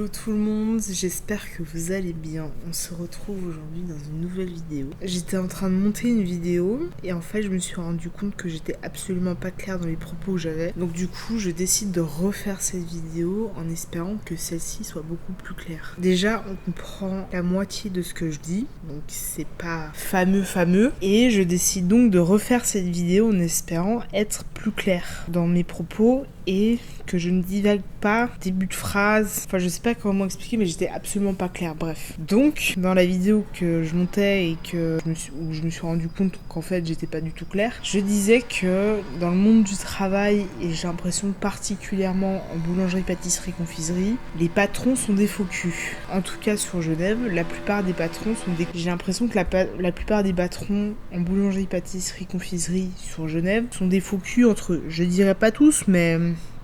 Hello tout le monde, j'espère que vous allez bien. On se retrouve aujourd'hui dans une nouvelle vidéo. J'étais en train de monter une vidéo et en fait je me suis rendu compte que j'étais absolument pas claire dans les propos que j'avais. Donc du coup je décide de refaire cette vidéo en espérant que celle-ci soit beaucoup plus claire. Déjà on comprend la moitié de ce que je dis, donc c'est pas fameux. Et je décide donc de refaire cette vidéo en espérant être plus claire dans mes propos et que je ne divague pas, début de phrase, enfin je sais pas comment expliquer mais j'étais absolument pas claire, bref. Donc dans la vidéo que je montais et où je me suis rendu compte qu'en fait j'étais pas du tout claire, je disais que dans le monde du travail, et j'ai l'impression particulièrement en boulangerie, pâtisserie, confiserie, les patrons sont des faux culs. En tout cas sur Genève, la plupart des patrons sont des... J'ai l'impression que la plupart des patrons en boulangerie, pâtisserie, confiserie sur Genève sont des faux culs entre eux. Je dirais pas tous mais...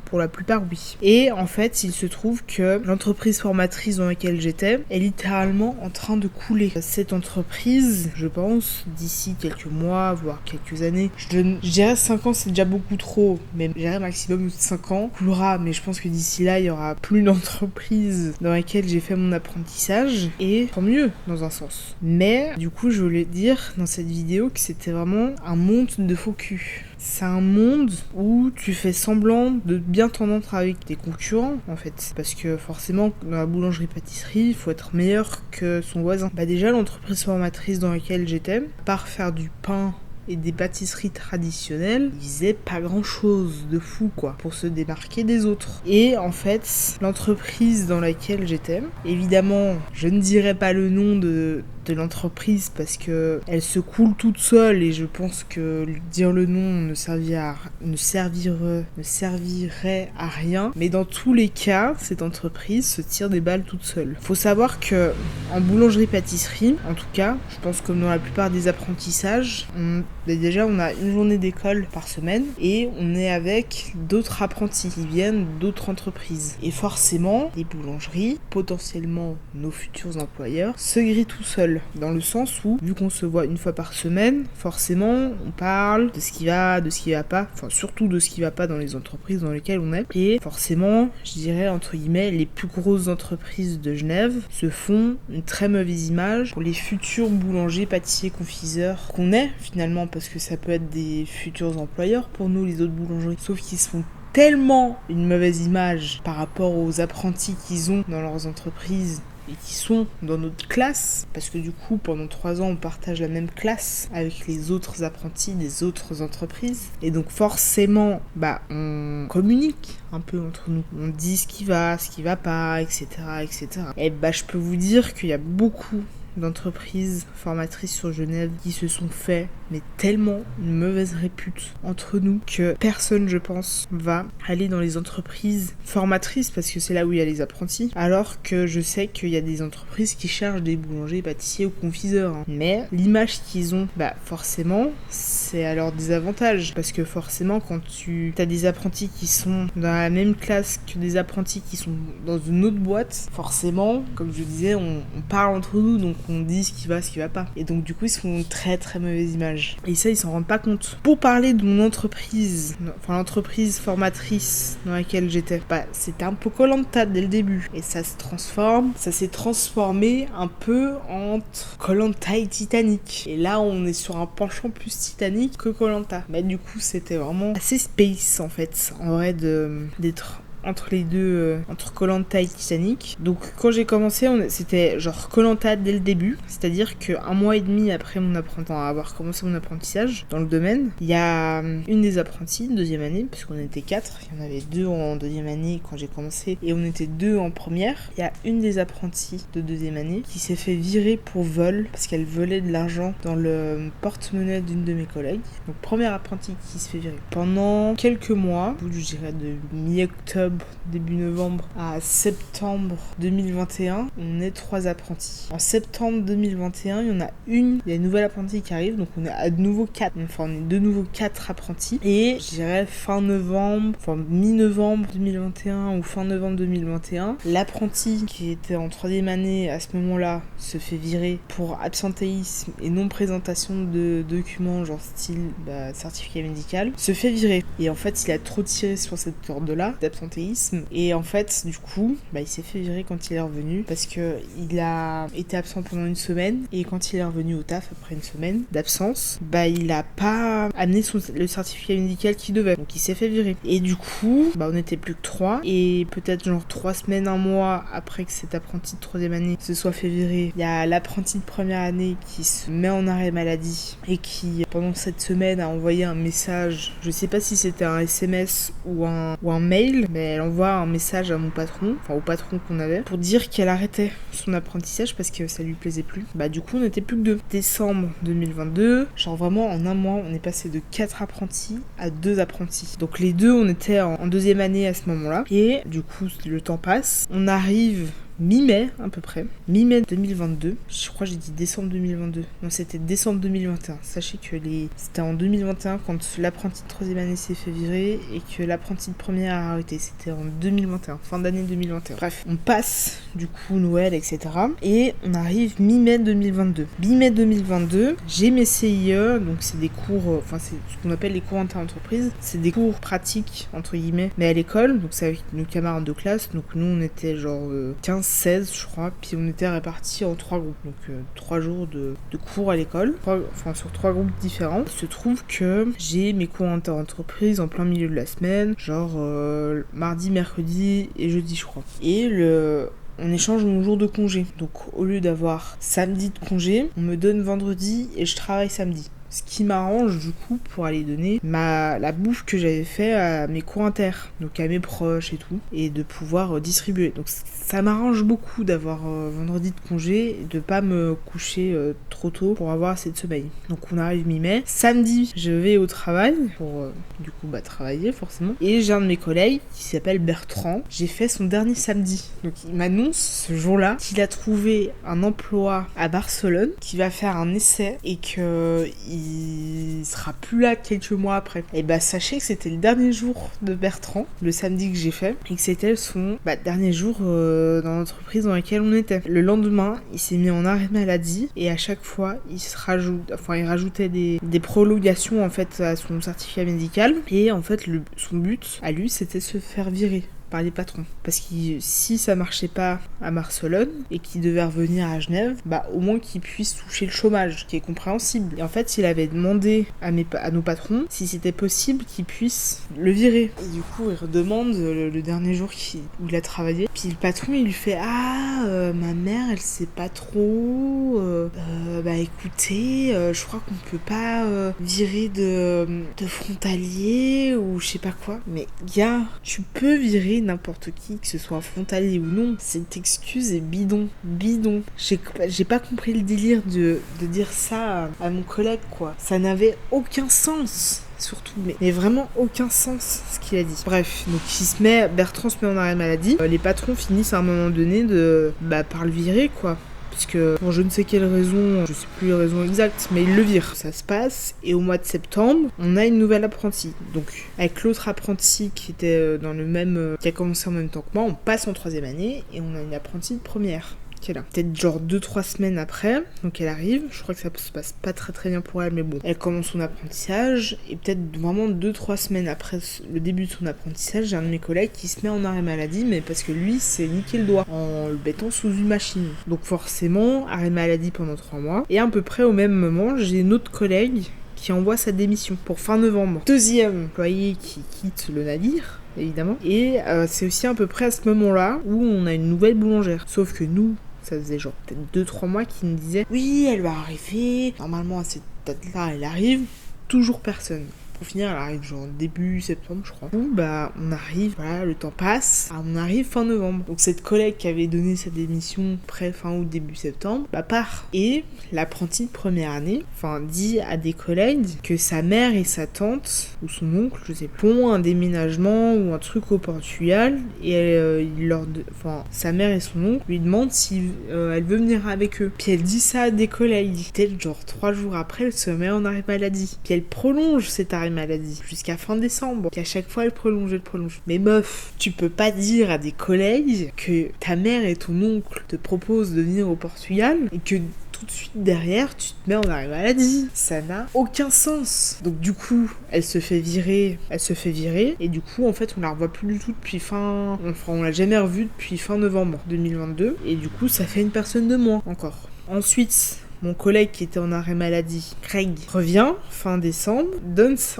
pour la plupart, oui. Et en fait, il se trouve que l'entreprise formatrice dans laquelle j'étais est littéralement en train de couler. Cette entreprise, je pense, d'ici quelques mois, voire quelques années, je dirais 5 ans, c'est déjà beaucoup trop, mais je dirais maximum 5 ans, coulera, mais je pense que d'ici là, il y aura plus d'entreprise dans laquelle j'ai fait mon apprentissage, et tant mieux, dans un sens. Mais, du coup, je voulais dire dans cette vidéo que c'était vraiment un monde de faux cul. C'est un monde où tu fais semblant de bien t'entendre avec tes concurrents, en fait. Parce que forcément, dans la boulangerie-pâtisserie, il faut être meilleur que son voisin. Bah déjà, l'entreprise formatrice dans laquelle j'étais, à part faire du pain et des pâtisseries traditionnelles, ils faisaient pas grand chose de fou quoi pour se démarquer des autres. Et en fait, l'entreprise dans laquelle j'étais, évidemment, je ne dirai pas le nom de l'entreprise parce que elle se coule toute seule et je pense que dire le nom ne servirait à rien. Mais dans tous les cas, cette entreprise se tire des balles toute seule. Faut savoir que en boulangerie-pâtisserie, en tout cas, je pense comme dans la plupart des apprentissages, déjà on a une journée d'école par semaine et on est avec d'autres apprentis qui viennent d'autres entreprises. Et forcément, les boulangeries, potentiellement nos futurs employeurs, se grillent tout seuls. Dans le sens où, vu qu'on se voit une fois par semaine, forcément, on parle de ce qui va, de ce qui va pas, enfin surtout de ce qui va pas dans les entreprises dans lesquelles on est. Et forcément, je dirais entre guillemets, les plus grosses entreprises de Genève se font une très mauvaise image pour les futurs boulangers, pâtissiers, confiseurs qu'on est finalement, parce que ça peut être des futurs employeurs pour nous, les autres boulangeries, sauf qu'ils se font tellement une mauvaise image par rapport aux apprentis qu'ils ont dans leurs entreprises et qui sont dans notre classe, parce que du coup pendant 3 ans on partage la même classe avec les autres apprentis des autres entreprises, et donc forcément on communique un peu entre nous, on dit ce qui va pas, etc. Et je peux vous dire qu'il y a beaucoup d'entreprises formatrices sur Genève qui se sont fait mais tellement une mauvaise répute entre nous que personne, je pense, va aller dans les entreprises formatrices parce que c'est là où il y a les apprentis, alors que je sais qu'il y a des entreprises qui cherchent des boulangers, pâtissiers ou confiseurs, hein. Mais l'image qu'ils ont, forcément, c'est à leur désavantage, parce que forcément quand tu as des apprentis qui sont dans la même classe que des apprentis qui sont dans une autre boîte, forcément, comme je disais, on parle entre nous, donc on dit ce qui va pas. Et donc du coup, ils se font une très très mauvaise image. Et ça, ils s'en rendent pas compte. Pour parler de mon entreprise, enfin l'entreprise formatrice dans laquelle j'étais, c'était un peu Koh-Lanta dès le début. Et ça s'est transformé un peu entre Koh-Lanta et Titanic. Et là, on est sur un penchant plus Titanic que Koh-Lanta. Mais du coup, c'était vraiment assez space en fait, en vrai, d'être entre les deux, entre Koh-Lanta et Titanic. Donc quand j'ai commencé, c'était genre Koh-Lanta dès le début, c'est-à-dire qu'un mois et demi après avoir commencé mon apprentissage dans le domaine, il y a une des apprenties de deuxième année, parce qu'on était 4, il y en avait 2 en deuxième année quand j'ai commencé, et on était 2 en première. Il y a une des apprenties de deuxième année qui s'est fait virer pour vol, parce qu'elle volait de l'argent dans le porte-monnaie d'une de mes collègues. Donc première apprentie qui se fait virer. Pendant quelques mois, je dirais de mi-octobre, début novembre à septembre 2021, on est 3 apprentis. En septembre 2021, il y a une nouvelle apprentie qui arrive, donc on est à de nouveau 4. Enfin, on est de nouveau 4 apprentis. Et je dirais mi-novembre 2021 ou fin novembre 2021, l'apprenti qui était en 3e année à ce moment-là se fait virer pour absentéisme et non présentation de documents genre style certificat médical, se fait virer. Et en fait, il a trop tiré sur cette corde-là d'absentéisme absentéisme. Et en fait, du coup, il s'est fait virer quand il est revenu parce que il a été absent pendant une semaine et quand il est revenu au taf après une semaine d'absence, il a pas amené le certificat médical qu'il devait. Donc il s'est fait virer. Et du coup, on n'était plus que 3 et peut-être genre 3 semaines, un mois après que cet apprenti de 3e année se soit fait virer, il y a l'apprenti de première année qui se met en arrêt maladie et qui pendant cette semaine a envoyé un message, je sais pas si c'était un SMS ou un mail, mais elle envoie un message à mon patron, enfin au patron qu'on avait, pour dire qu'elle arrêtait son apprentissage parce que ça lui plaisait plus. Du coup on était plus que 2. Décembre 2022, genre vraiment en un mois on est passé de 4 apprentis à 2 apprentis. Donc les deux on était en 2e année à ce moment-là et du coup le temps passe, on arrive mi-mai à peu près, mi-mai 2022, je crois que j'ai dit décembre 2022, non c'était décembre 2021, sachez que c'était en 2021 quand l'apprenti de 3e année s'est fait virer et que l'apprenti de première a arrêté, c'était en 2021, fin d'année 2021. Bref, on passe du coup Noël etc. et on arrive mi-mai 2022. Mi-mai 2022, j'ai mes CIE, donc c'est des cours, c'est ce qu'on appelle les cours inter-entreprises, c'est des cours pratiques entre guillemets, mais à l'école, donc c'est avec nos camarades de classe, donc nous on était genre 16 je crois, puis on était répartis en 3 groupes, donc 3 jours de cours à l'école, sur 3 groupes différents. Il se trouve que j'ai mes cours inter-entreprises en plein milieu de la semaine, genre mardi, mercredi et jeudi je crois. Et on échange mon jour de congé, donc au lieu d'avoir samedi de congé, on me donne vendredi et je travaille samedi. Ce qui m'arrange du coup pour aller donner la bouffe que j'avais fait à mes cours inter, donc à mes proches et tout, et de pouvoir distribuer. Donc ça m'arrange beaucoup d'avoir vendredi de congé et de pas me coucher trop tôt pour avoir assez de sommeil. Donc on arrive mi-mai. Samedi, je vais au travail pour du coup travailler forcément. Et j'ai un de mes collègues qui s'appelle Bertrand. J'ai fait son dernier samedi. Donc il m'annonce ce jour-là qu'il a trouvé un emploi à Barcelone, qu'il va faire un essai et que il sera plus là quelques mois après. Et sachez que c'était le dernier jour de Bertrand, le samedi que j'ai fait, et que c'était son dernier jour dans l'entreprise dans laquelle on était. Le lendemain, il s'est mis en arrêt maladie et à chaque fois, il rajoutait des prolongations en fait à son certificat médical et en fait son but à lui c'était de se faire virer par les patrons. Parce que si ça marchait pas à Barcelone et qu'il devait revenir à Genève, au moins qu'il puisse toucher le chômage, qui est compréhensible. Et en fait, il avait demandé à nos patrons si c'était possible qu'ils puissent le virer. Et du coup, il redemande le dernier jour où il a travaillé. Puis le patron, il lui fait ma mère, elle sait pas trop. Écoutez, je crois qu'on peut pas virer de frontalier ou je sais pas quoi. Mais gars, tu peux virer n'importe qui, que ce soit frontalier ou non. Cette excuse est bidon. J'ai pas compris le délire de dire ça à mon collègue, quoi. Ça n'avait aucun sens. Surtout, mais vraiment aucun sens ce qu'il a dit. Bref, donc Bertrand se met en arrêt maladie. Les patrons finissent à un moment donné par le virer, quoi. Parce que pour je ne sais quelle raison, je sais plus les raisons exactes, mais il le vire. Ça se passe, et au mois de septembre, on a une nouvelle apprentie. Donc, avec l'autre apprenti qui était qui a commencé en même temps que moi, on passe en 3e année, et on a une apprentie de première. Qui est là. Peut-être genre 2-3 semaines après, donc elle arrive, je crois que ça se passe pas très très bien pour elle, mais bon, elle commence son apprentissage, et peut-être vraiment 2-3 semaines après le début de son apprentissage, j'ai un de mes collègues qui se met en arrêt maladie, mais parce que lui s'est niqué le doigt en le mettant sous une machine. Donc forcément, arrêt maladie pendant 3 mois, et à peu près au même moment, j'ai une autre collègue qui envoie sa démission pour fin novembre. Deuxième employé qui quitte le navire, évidemment, et c'est aussi à peu près à ce moment-là où on a une nouvelle boulangère. Sauf que nous, ça faisait genre peut-être 2-3 mois qu'ils nous disaient oui, elle va arriver, normalement à cette date-là elle arrive, toujours personne. Pour finir, elle arrive genre début septembre, je crois. Où on arrive, voilà, le temps passe, on arrive fin novembre. Donc cette collègue qui avait donné sa démission fin août, début septembre, part. Et l'apprenti de première année, dit à des collègues que sa mère et sa tante, ou son oncle, je sais pas, font un déménagement ou un truc au Portugal, et sa mère et son oncle lui demandent si elle veut venir avec eux. Puis elle dit ça à des collègues. Peut-être genre 3 jours après, elle se met en arrêt maladie. Puis elle prolonge cet arrêt maladie jusqu'à fin décembre, puis à chaque fois elle prolonge. Mais meuf, tu peux pas dire à des collègues que ta mère et ton oncle te proposent de venir au Portugal et que tout tout de suite derrière, tu te mets en arrêt maladie. Ça n'a aucun sens. Donc du coup, elle se fait virer, et du coup, en fait, on la revoit plus du tout depuis on l'a jamais revue depuis fin novembre 2022, et du coup, ça fait une personne de moins encore. Ensuite, mon collègue qui était en arrêt maladie, Craig, revient fin décembre,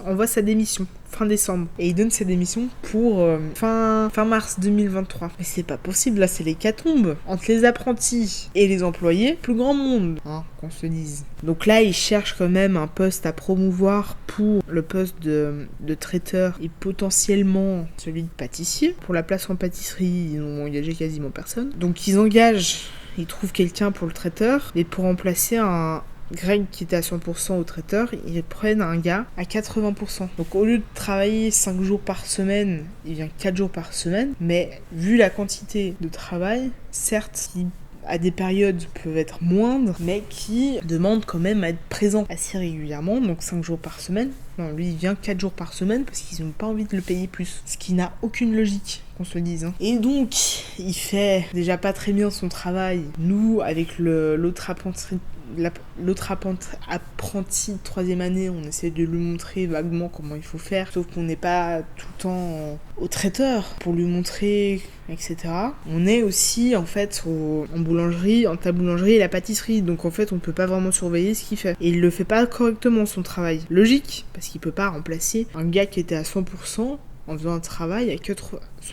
envoie sa démission fin décembre. Et il donne sa démission pour fin mars 2023. Mais c'est pas possible, là c'est l'hécatombe. Entre les apprentis et les employés, plus grand monde, hein, qu'on se dise. Donc là, il cherche quand même un poste à promouvoir pour le poste de traiteur et potentiellement celui de pâtissier. Pour la place en pâtisserie, ils n'ont engagé quasiment personne. Donc ils trouvent quelqu'un pour le traiteur, et pour remplacer un Greg qui était à 100% au traiteur, ils prennent un gars à 80%. Donc au lieu de travailler 5 jours par semaine, il vient 4 jours par semaine, mais vu la quantité de travail, certes, qui à des périodes peuvent être moindres, mais qui demandent quand même à être présent assez régulièrement, donc 5 jours par semaine. Non, lui il vient 4 jours par semaine parce qu'ils n'ont pas envie de le payer plus, ce qui n'a aucune logique, qu'on se le dise. Hein. Et donc, il fait déjà pas très bien son travail. Nous, avec l'autre apprenti de 3e année, on essaie de lui montrer vaguement comment il faut faire, sauf qu'on n'est pas tout le temps au traiteur pour lui montrer, etc. On est aussi en fait en boulangerie, entre la boulangerie et la pâtisserie, donc en fait on peut pas vraiment surveiller ce qu'il fait. Et il le fait pas correctement son travail. Logique, parce qu'il peut pas remplacer un gars qui était à 100% en faisant son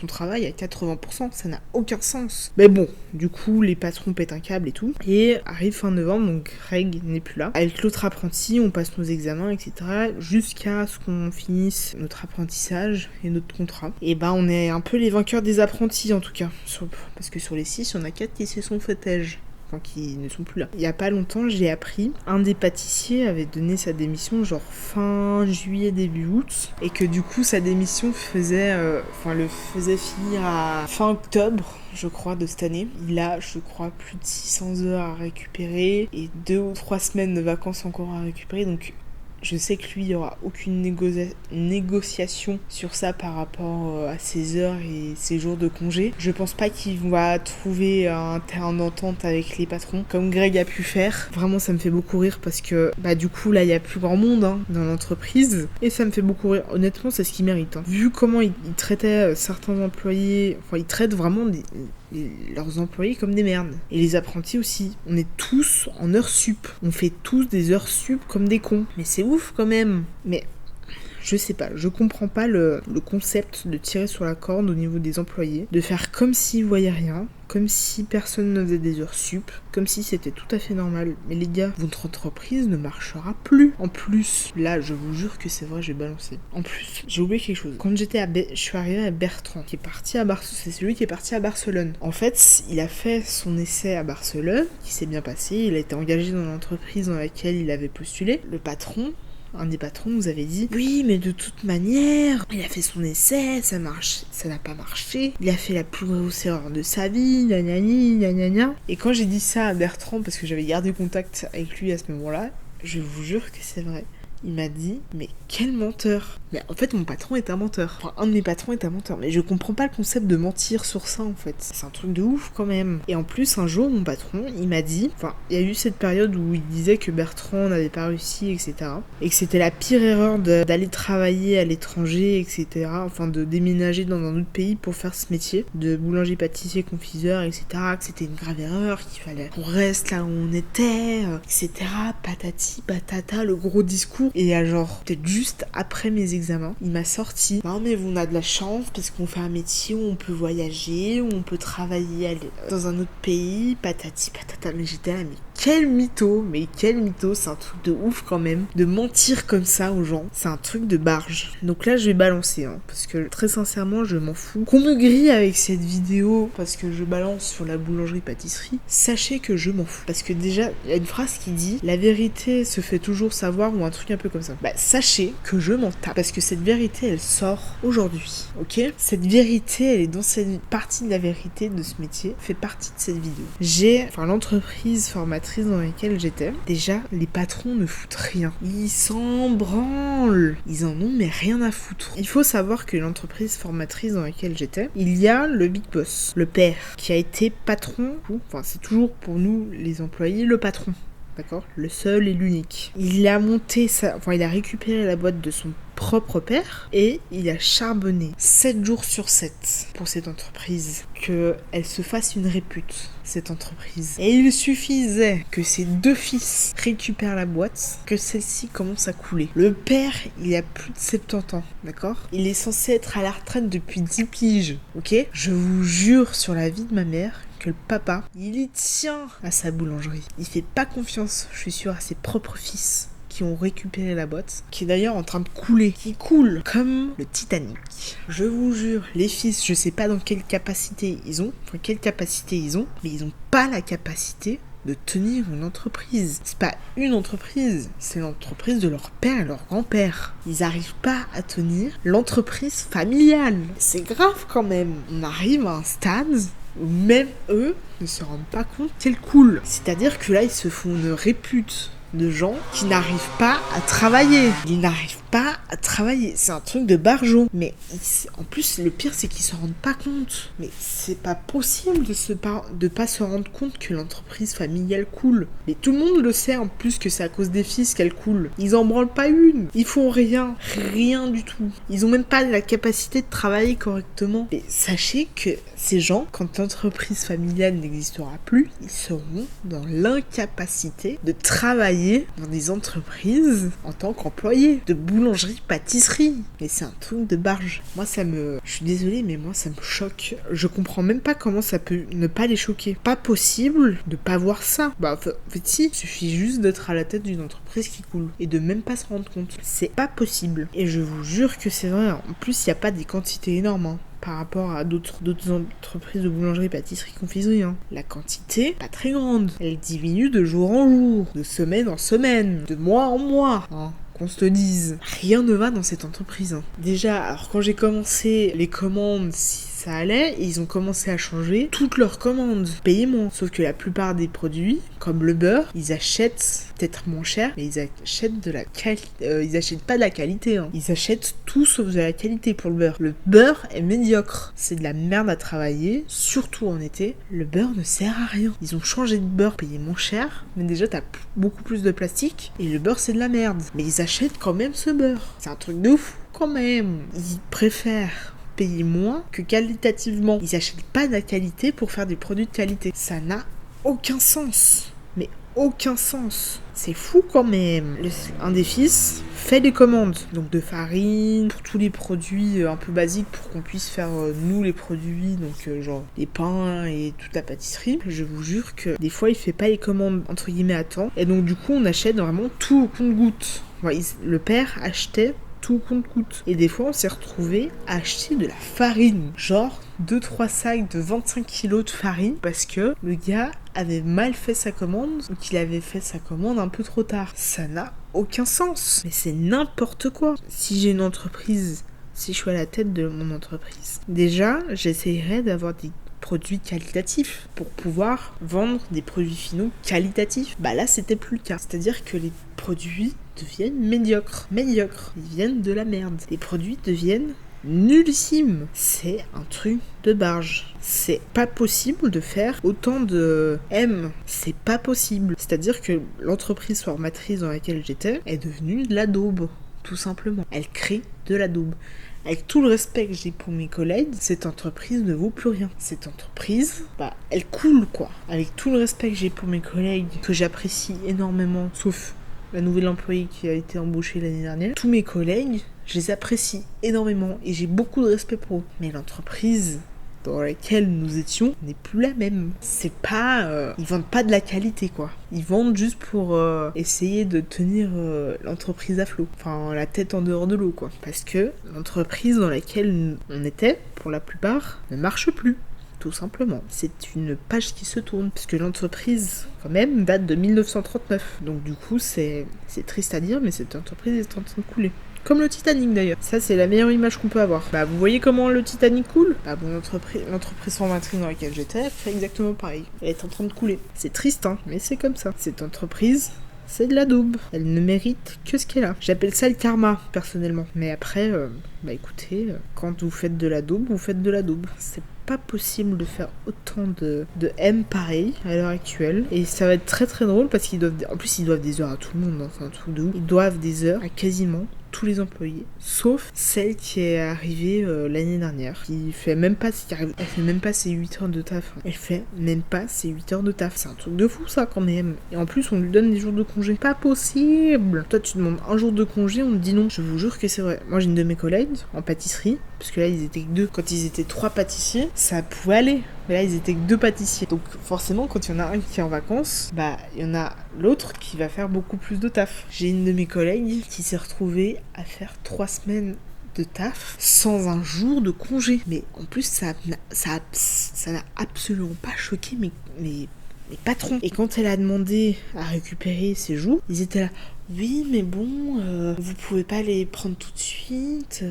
travail à 80%, ça n'a aucun sens. Mais bon, du coup, les patrons pètent un câble et tout. Et arrive fin novembre, donc Greg n'est plus là. Avec l'autre apprenti, on passe nos examens, etc. jusqu'à ce qu'on finisse notre apprentissage et notre contrat. Et bah, on est un peu les vainqueurs des apprentis, en tout cas. Parce que sur les 6, il y en a 4 qui se sont fait tège. Qui ne sont plus là. Il y a pas longtemps, j'ai appris un des pâtissiers avait donné sa démission genre fin juillet début août, et que du coup sa démission le faisait finir à fin octobre, je crois, de cette année. Il a, je crois, plus de 600 heures à récupérer et 2 ou 3 semaines de vacances encore à récupérer, donc je sais que lui, il n'y aura aucune négociation sur ça par rapport à ses heures et ses jours de congé. Je pense pas qu'il va trouver un terrain d'entente avec les patrons, comme Greg a pu faire. Vraiment, ça me fait beaucoup rire parce que, du coup, là, il y a plus grand monde dans l'entreprise. Et ça me fait beaucoup rire. Honnêtement, c'est ce qu'il mérite. Hein. Vu comment il traitait certains employés, il traite vraiment leurs employés comme des merdes. Et les apprentis aussi. On est tous en heures sup. On fait tous des heures sup comme des cons. Mais c'est ouf quand même. Mais je sais pas, je comprends pas le concept de tirer sur la corde au niveau des employés, de faire comme s'ils voyaient rien, comme si personne ne faisait des heures sup, comme si c'était tout à fait normal. Mais les gars, votre entreprise ne marchera plus. En plus, là, je vous jure que c'est vrai, j'ai balancé. En plus, j'ai oublié quelque chose. Quand je suis arrivée à Bertrand, qui est parti à c'est celui qui est parti à Barcelone. En fait, il a fait son essai à Barcelone, qui s'est bien passé. Il a été engagé dans l'entreprise dans laquelle il avait postulé. Le patron, un des patrons nous avait dit « Oui, mais de toute manière, il a fait son essai, ça n'a pas marché. Il a fait la plus grosse erreur de sa vie, gna gna gna gna gna. » Et quand j'ai dit ça à Bertrand, parce que j'avais gardé contact avec lui à ce moment-là, je vous jure que c'est vrai. Il m'a dit « Mais quel menteur !» Mais en fait, mon patron est un menteur. Enfin, un de mes patrons est un menteur. Mais je comprends pas le concept de mentir sur ça, en fait. C'est un truc de ouf, quand même. Et en plus, un jour, mon patron, il m'a dit... Enfin, il y a eu cette période où il disait que Bertrand n'avait pas réussi, etc. Et que c'était la pire erreur d'aller travailler à l'étranger, etc. Enfin, de déménager dans un autre pays pour faire ce métier. De boulanger, pâtissier, confiseur, etc. Que c'était une grave erreur, qu'il fallait qu'on reste là où on était, etc. Patati, patata, le gros discours. Et genre, peut-être juste après mes examens, il m'a sorti « Non mais vous on a de la chance parce qu'on fait un métier où on peut voyager, où on peut travailler dans un autre pays, patati patata ». Mais j'étais là, mais quel mytho, c'est un truc de ouf quand même, de mentir comme ça aux gens, c'est un truc de barge. Donc là je vais balancer, parce que très sincèrement je m'en fous. Qu'on me grille avec cette vidéo parce que je balance sur la boulangerie-pâtisserie, sachez que je m'en fous. Parce que déjà, il y a une phrase qui dit « La vérité se fait toujours savoir » ou un truc un peu comme ça. Sachez que je m'en tape, parce que cette vérité elle sort aujourd'hui, ok ? Cette vérité, elle est dans cette partie de la vérité de ce métier, fait partie de cette vidéo. L'entreprise formatrice dans laquelle j'étais, déjà, les patrons ne foutent rien. Ils s'en branlent. Ils en ont mais rien à foutre. Il faut savoir que l'entreprise formatrice dans laquelle j'étais, il y a le big boss, le père, qui a été patron, c'est toujours pour nous, les employés, le patron. d'accord? Le seul et l'unique. Il a il a récupéré la boîte de son propre père et il a charbonné 7 jours sur 7 pour cette entreprise, qu'elle se fasse une répute, cette entreprise. Et il suffisait que ses 2 fils récupèrent la boîte, que celle-ci commence à couler. Le père, il a plus de 70 ans, d'accord? Il est censé être à la retraite depuis 10 piges, ok? Je vous jure sur la vie de ma mère que le papa, il y tient à sa boulangerie. Il fait pas confiance, je suis sûre, à ses propres fils qui ont récupéré la boîte, qui est d'ailleurs en train de couler, qui coule comme le Titanic. Je vous jure, les fils, je sais pas dans quelle capacité ils ont, mais ils ont pas la capacité de tenir une entreprise. C'est pas une entreprise, c'est l'entreprise de leur père et leur grand-père. Ils arrivent pas à tenir l'entreprise familiale. C'est grave quand même. On arrive à un stade où même eux ne se rendent pas compte qu'elle coule. C'est-à-dire que là, ils se font une répute de gens qui n'arrivent pas à travailler. Ils n'arrivent pas à travailler. C'est un truc de barjot. Mais en plus, le pire, c'est qu'ils se rendent pas compte. Mais c'est pas possible de pas se rendre compte que l'entreprise familiale coule. Mais tout le monde le sait en plus que c'est à cause des fils qu'elle coule. Ils en branlent pas une. Ils font rien. Rien du tout. Ils ont même pas la capacité de travailler correctement. Et sachez que ces gens, quand l'entreprise familiale n'existera plus, ils seront dans l'incapacité de travailler dans des entreprises en tant qu'employés de boulangerie-pâtisserie. Mais c'est un truc de barge. Moi, je suis désolée, mais moi, ça me choque. Je comprends même pas comment ça peut ne pas les choquer. Pas possible de pas voir ça. Bah, en fait, si. Il suffit juste d'être à la tête d'une entreprise qui coule et de même pas se rendre compte. C'est pas possible. Et je vous jure que c'est vrai. En plus, il n'y a pas des quantités énormes, hein, par rapport à d'autres entreprises de boulangerie, pâtisserie, confiserie. La quantité, pas très grande. Elle diminue de jour en jour, de semaine en semaine, de mois en mois. Qu'on se le dise. Rien ne va dans cette entreprise. Déjà, alors quand j'ai commencé les commandes, ça allait, et ils ont commencé à changer toutes leurs commandes. Payez moins. Sauf que la plupart des produits, comme le beurre, ils achètent peut-être moins cher, mais ils achètent de la qualité. Ils achètent pas de la qualité. Ils achètent tout sauf de la qualité pour le beurre. Le beurre est médiocre. C'est de la merde à travailler, surtout en été. Le beurre ne sert à rien. Ils ont changé de beurre, payé moins cher, mais déjà t'as beaucoup plus de plastique, et le beurre c'est de la merde. Mais ils achètent quand même ce beurre. C'est un truc de fou quand même. Ils préfèrent payer moins que qualitativement. Ils achètent pas de la qualité pour faire des produits de qualité. Ça n'a aucun sens. Mais aucun sens. C'est fou quand même. Un des fils fait des commandes. Donc de farine, pour tous les produits un peu basiques pour qu'on puisse faire nous les produits, donc genre les pains et toute la pâtisserie. Je vous jure que des fois il fait pas les commandes entre guillemets à temps. Et donc du coup on achète vraiment tout au compte-gouttes. Le père achetait tout compte-coûte. Et des fois, on s'est retrouvé à acheter de la farine. Genre 2-3 sacs de 25 kilos de farine parce que le gars avait mal fait sa commande ou qu'il avait fait sa commande un peu trop tard. Ça n'a aucun sens. Mais c'est n'importe quoi. Si j'ai une entreprise, si je suis à la tête de mon entreprise, déjà, j'essayerais d'avoir des produits qualitatifs pour pouvoir vendre des produits finaux qualitatifs. Bah là, c'était plus le cas. C'est-à-dire que les produits deviennent médiocres. Ils viennent de la merde. Les produits deviennent nullissimes. C'est un truc de barge. C'est pas possible de faire autant de M. C'est pas possible. C'est-à-dire que l'entreprise formatrice dans laquelle j'étais est devenue de la daube. Tout simplement. Elle crée de la daube. Avec tout le respect que j'ai pour mes collègues, cette entreprise ne vaut plus rien. Cette entreprise, elle coule quoi. Avec tout le respect que j'ai pour mes collègues, que j'apprécie énormément, sauf la nouvelle employée qui a été embauchée l'année dernière, tous mes collègues, je les apprécie énormément et j'ai beaucoup de respect pour eux. Mais l'entreprise dans laquelle nous étions n'est plus la même. C'est pas... ils vendent pas de la qualité, quoi. Ils vendent juste pour essayer de tenir l'entreprise à flot. Enfin, la tête en dehors de l'eau, quoi. Parce que l'entreprise dans laquelle on était, pour la plupart, ne marche plus. Tout simplement. C'est une page qui se tourne. Parce que l'entreprise, quand même, date de 1939. Donc du coup, c'est triste à dire, mais cette entreprise est en train de couler. Comme le Titanic d'ailleurs. Ça, c'est la meilleure image qu'on peut avoir. Vous voyez comment le Titanic coule ? L'entreprise formatrice dans laquelle j'étais fait exactement pareil. Elle est en train de couler. C'est triste, hein, mais c'est comme ça. Cette entreprise, c'est de la daube. Elle ne mérite que ce qu'elle a. J'appelle ça le karma, personnellement. Mais après, écoutez, quand vous faites de la daube, vous faites de la daube. C'est pas possible de faire autant de M pareil à l'heure actuelle. Et ça va être très très drôle parce qu'ils doivent... En plus, ils doivent des heures à tout le monde, hein, c'est un truc de ouf. Ils doivent des heures à quasiment tous les employés, sauf celle qui est arrivée l'année dernière, qui fait même pas, elle fait même pas ses 8 heures de taf. Elle fait même pas ses 8 heures de taf. C'est un truc de fou ça quand même. Et en plus on lui donne des jours de congé. Pas possible. Toi tu demandes un jour de congé, on te dit non. Je vous jure que c'est vrai. Moi j'ai une de mes collègues en pâtisserie, parce que là ils étaient que 2. Quand ils étaient 3 pâtissiers, ça pouvait aller. Mais là ils étaient que 2 pâtissiers. Donc forcément quand il y en a un qui est en vacances, bah il y en a l'autre qui va faire beaucoup plus de taf. J'ai une de mes collègues qui s'est retrouvée à faire 3 semaines de taf sans un jour de congé. Mais en plus ça n'a absolument pas choqué mes patrons. Et quand elle a demandé à récupérer ses jours, ils étaient là, oui mais bon, vous pouvez pas les prendre tout de suite,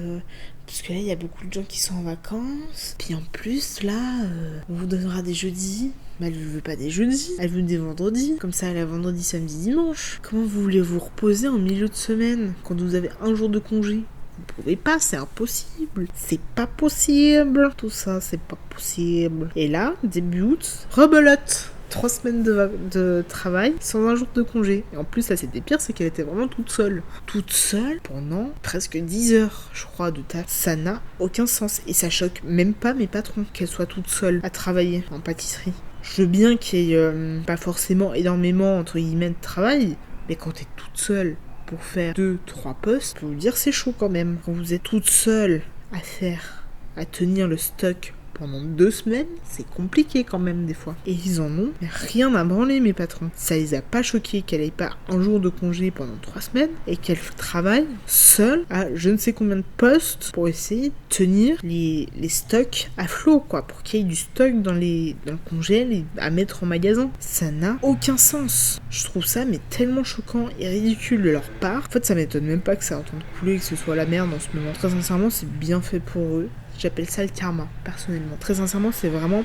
parce que là il y a beaucoup de gens qui sont en vacances, puis en plus là on vous donnera des jeudis. Mais elle veut pas des jeudis, elle veut des vendredis. Comme ça, elle a vendredi, samedi, dimanche. Comment vous voulez vous reposer en milieu de semaine quand vous avez un jour de congé? Vous pouvez pas, c'est impossible. C'est pas possible. Tout ça, c'est pas possible. Et là, début août, rebelote. 3 semaines de travail sans un jour de congé. Et en plus, là, c'était pire, c'est qu'elle était vraiment toute seule. Toute seule pendant presque 10 heures, je crois, de taf. Ça n'a aucun sens. Et ça choque même pas mes patrons qu'elle soit toute seule à travailler en pâtisserie. Je veux bien qu'il y ait pas forcément énormément, entre guillemets, de travail, mais quand t'es toute seule pour faire 2-3 postes, je peux vous dire, c'est chaud quand même. Quand vous êtes toute seule à tenir le stock pendant 2 semaines, c'est compliqué quand même des fois. Et ils en ont rien à branler, mes patrons. Ça les a pas choqués qu'elle ait pas un jour de congé pendant 3 semaines et qu'elle travaille seule à je ne sais combien de postes pour essayer de tenir les stocks à flot, quoi, pour qu'il y ait du stock dans le congèle à mettre en magasin. Ça n'a aucun sens. Je trouve ça mais tellement choquant et ridicule de leur part. En fait, ça m'étonne même pas que ça entende couler et que ce soit la merde en ce moment. Très sincèrement, c'est bien fait pour eux. J'appelle ça le karma, personnellement. Très sincèrement, c'est vraiment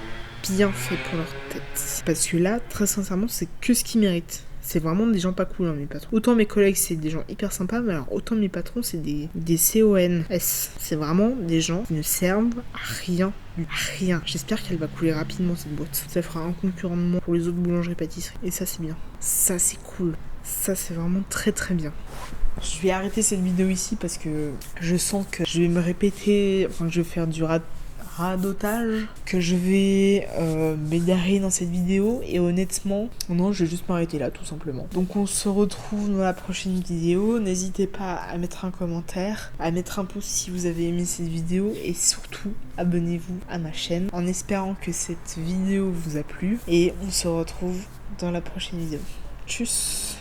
bien fait pour leur tête. Parce que là, très sincèrement, c'est que ce qu'ils méritent. C'est vraiment des gens pas cool, hein, mes patrons. Autant mes collègues, c'est des gens hyper sympas, mais alors autant mes patrons, c'est des CONS. C'est vraiment des gens qui ne servent à rien. À rien. J'espère qu'elle va couler rapidement, cette boîte. Ça fera un concurrent de moins pour les autres boulangeries-pâtisseries. Et ça, c'est bien. Ça, c'est cool. Ça, c'est vraiment très très bien. Je vais arrêter cette vidéo ici parce que je sens que je vais me répéter, enfin que je vais faire du radotage, que je vais m'égarer dans cette vidéo et honnêtement, non, je vais juste m'arrêter là tout simplement. Donc on se retrouve dans la prochaine vidéo, n'hésitez pas à mettre un commentaire, à mettre un pouce si vous avez aimé cette vidéo et surtout abonnez-vous à ma chaîne en espérant que cette vidéo vous a plu et on se retrouve dans la prochaine vidéo. Tchuss.